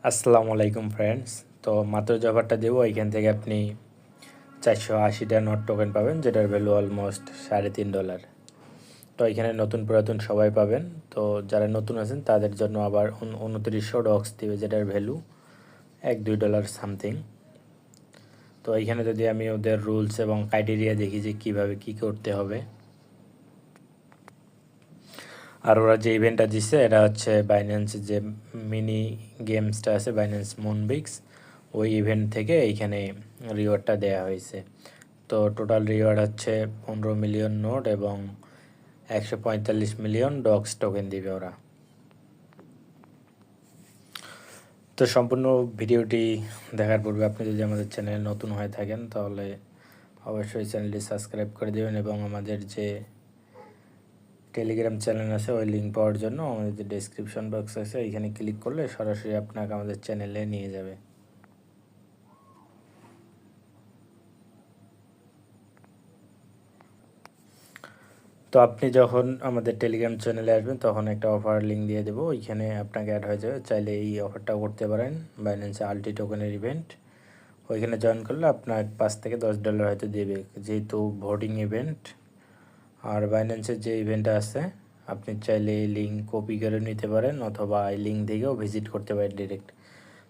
আসসালামু আলাইকুম ফ্রেন্ডস। তো মাত্র যে অফারটা দেবো এখান থেকে আপনি 480টা নট টোকেন পাবেন, যেটার ভ্যালু অলমোস্ট $3.5। তো এখানে নতুন পুরাতন সবাই পাবেন। তো যারা নতুন আছেন তাদের জন্য আবার 2900 ডক্স দিবে, যেটার ভ্যালু $1-2 সামথিং। তো এইখানে যদি আমি ওদের রুলস এবং ক্রাইটেরিয়া দেখি যে কীভাবে কী করতে হবে, আর ওরা যে ইভেন্টটা দিচ্ছে এটা হচ্ছে বাইন্যান্স যে মিনি গেমসটা আছে বাইন্যান্স মুনবিক্স, ওই ইভেন্ট থেকে এইখানে রিওয়ার্ডটা দেওয়া হয়েছে। তো টোটাল রিওয়ার্ড হচ্ছে 15 মিলিয়ন নোট এবং 145 মিলিয়ন ডক্স টোকেন দিবে ওরা। তো সম্পূর্ণ ভিডিওটি দেখার পূর্বে আপনি যদি আমাদের চ্যানেলে নতুন হয়ে থাকেন তাহলে অবশ্যই চ্যানেলটি সাবস্ক্রাইব করে দেবেন এবং আমাদের যে টেলিগ্রাম চ্যানেল আছে ওই লিঙ্ক পাওয়ার জন্য আমাদের যে ডেসক্রিপশন বক্স আছে এইখানে ক্লিক করলে সরাসরি আপনাকে আমাদের চ্যানেলে নিয়ে যাবে। তো আপনি যখন আমাদের টেলিগ্রাম চ্যানেলে আসবেন তখন একটা অফার লিঙ্ক দিয়ে দেবো, ওইখানে আপনাকে অ্যাড হয়ে যাবে। চাইলে এই অফারটাও করতে পারেন, বাইন্যান্সে আলটি টোকেনের ইভেন্ট। ওইখানে জয়েন করলে আপনার $5 থেকে $10 হয়তো দেবে, যেহেতু ভোটিং ইভেন্ট। আর বাইন্যান্সের যে ইভেন্টটা আছে আপনি চাইলে এই লিঙ্ক কপি করে নিতে পারেন অথবা এই লিঙ্ক থেকেও ভিজিট করতে পারেন ডিরেক্ট।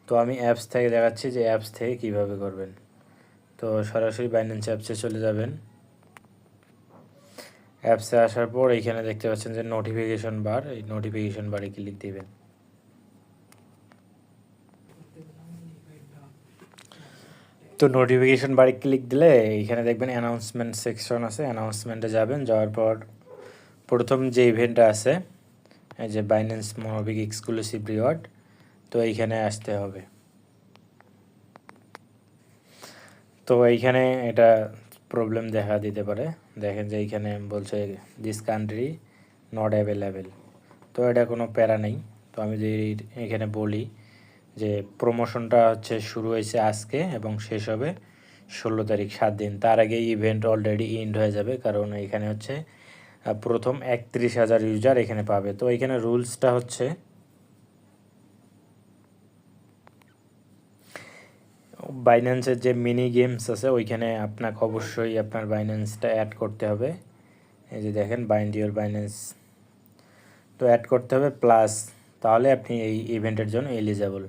তো আমি অ্যাপস থেকে দেখাচ্ছি যে অ্যাপস থেকে কীভাবে করবেন। তো সরাসরি বাইন্যান্স অ্যাপসে চলে যাবেন। অ্যাপসে আসার পর এইখানে দেখতে পাচ্ছেন যে নোটিফিকেশন বার, এই নোটিফিকেশন বারে ক্লিক দিবেন। তো নোটিফিকেশন বারে ক্লিক দিলে এইখানে দেখবেন অ্যানাউন্সমেন্ট সেকশন আছে, অ্যানাউন্সমেন্টে যাবেন। যাওয়ার পর প্রথম যে ইভেন্টটা আছে এই যে বাইন্যান্স মোনোবিক এক্সক্লুসিভ রিওয়ার্ড, তো এইখানে আসতে হবে। তো এইখানে এটা প্রবলেম দেখা দিতে পারে, দেখেন যে এইখানে বলছে দিস কান্ট্রি নট অ্যাভেলেবেল। তো এটা কোনো প্যারা নেই। তো আমি যদি এখানে বলি যে প্রমোশনটা হচ্ছে শুরু হয়েছে আজকে এবং শেষ হবে 16 তারিখ, 7 দিন। তার আগে ইভেন্ট অলরেডি এন্ড হয়ে যাবে, কারণ এখানে হচ্ছে প্রথম 31,000 ইউজার এখানে পাবে। তো এখানে রুলসটা হচ্ছে বাইন্যান্সের যে মিনি গেমস আছে ওইখানে আপনাকে অবশ্যই আপনার বাইন্যান্সটা অ্যাড করতে হবে। এই যে দেখেন বাইন্ড ইউর বাইন্যান্স, তো অ্যাড করতে হবে প্লাস, তাহলে আপনি এই ইভেন্টের জন্য এলিজেবল।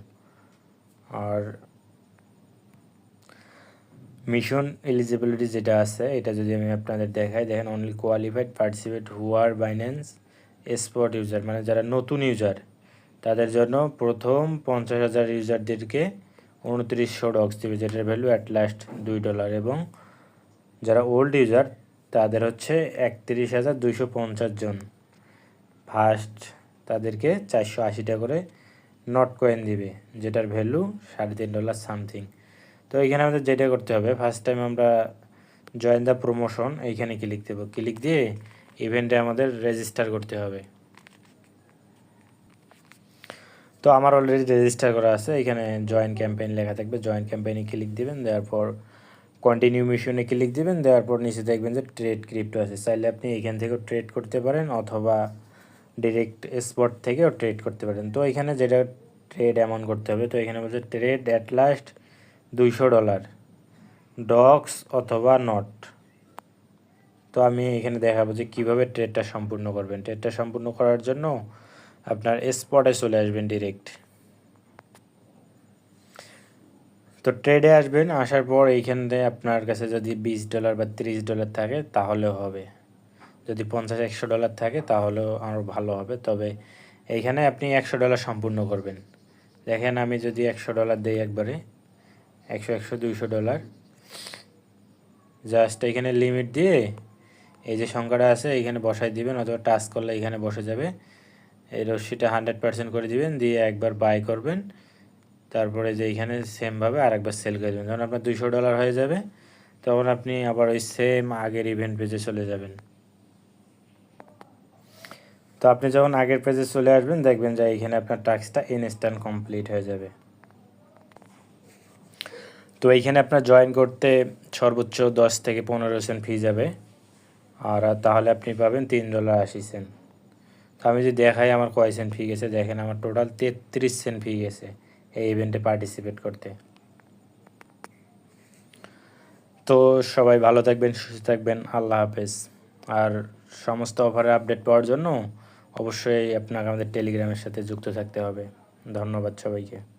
আর মিশন এলিজিবিলিটি যেটা আছে এটা যদি আমি আপনাদের দেখাই, দেখেন অনলি কোয়ালিফাইড পার্টিসিপেট হু আর বাইন্যান্স স্পট ইউজার, মানে যারা নতুন ইউজার তাদের জন্য প্রথম 50,000 ইউজারদেরকে 2900 ডক্স দেবে, যেটার ভ্যালু অ্যাট লাস্ট $2। এবং যারা ওল্ড ইউজার তাদের হচ্ছে 31,250 জন ফার্স্ট, তাদেরকে 480টা করে নট কয়েন দিবে, যেটার ভ্যালু $3.5 সামথিং। তো এইখানে আমাদের যেটা করতে হবে, ফার্স্ট টাইম আমরা জয়েন দ্য প্রমোশন এইখানে ক্লিক দেবো। ক্লিক দিয়ে ইভেন্টে আমাদের রেজিস্টার করতে হবে। তো আমার অলরেডি রেজিস্টার করা আছে, এখানে জয়েন ক্যাম্পেইন লেখা থাকবে, জয়েন ক্যাম্পেইনে ক্লিক দিবেন। দেওয়ার পর কন্টিনিউ মিশনে ক্লিক দিবেন। দেওয়ার পর নিচে দেখবেন যে ট্রেড ক্রিপ্টো আছে, চাইলে আপনি এখান থেকেও ট্রেড করতে পারেন অথবা ডিরেক্ট স্পট থেকেও ট্রেড করতে পারেন। তো এখানে যেটা ট্রেড অ্যামাউন্ট করতে হবে, তো এখানে বলছে ট্রেড অ্যাট লাস্ট $200 ডক্স অথবা নট। তো আমি এখানে দেখাবো যে কীভাবে ট্রেডটা সম্পূর্ণ করবেন। ট্রেডটা সম্পূর্ণ করার জন্য আপনার স্পটে চলে আসবেন ডিরেক্ট। তো ট্রেডে আসবেন, আসার পর এইখানে আপনার কাছে যদি $20 বা $30 থাকে তাহলেও হবে, যদি $50-100 থাকে তাহলেও আরও ভালো হবে। তবে এইখানে আপনি $100 সম্পূর্ণ করবেন। দেখেন আমি যদি $100 দিই একবারে, 100-200 জাস্ট এখানে লিমিট দিয়ে এই যে সংখ্যাটা আছে এইখানে বসাই দিবেন, অথবা টাচ করলে এখানে বসে যাবে। এই রশ্মিটা 100% করে দিবেন, দিয়ে একবার বাই করবেন। তারপরে যে এইখানে সেমভাবে আরেকবার সেল করে দেবেন। যখন আপনার $200 হয়ে যাবে তখন আপনি আবার ওই সেম আগের ইভেন্ট পেজে চলে যাবেন। তো আপনি যখন আগের পেজে চলে আসবেন দেখবেন যে এইখানে আপনার টাস্কটা ইনস্ট্যান্ট কমপ্লিট হয়ে যাবে। তো এইখানে আপনার জয়েন করতে সর্বোচ্চ 10 থেকে 15 সেন্ট ফি যাবে, আর তাহলে আপনি পাবেন $3.80। তো আমি যদি দেখাই আমার কয় সেন্ট ফি গেছে, দেখেন আমার টোটাল 33 সেন্ট ফি গেছে এই ইভেন্টে পার্টিসিপেট করতে। তো সবাই ভালো থাকবেন, সুস্থ থাকবেন, আল্লাহ হাফেজ। আর সমস্ত অফারের আপডেট পাওয়ার জন্য অবশ্যই আপনাকে আমাদের টেলিগ্রামের সাথে যুক্ত থাকতে হবে। ধন্যবাদ সবাইকে।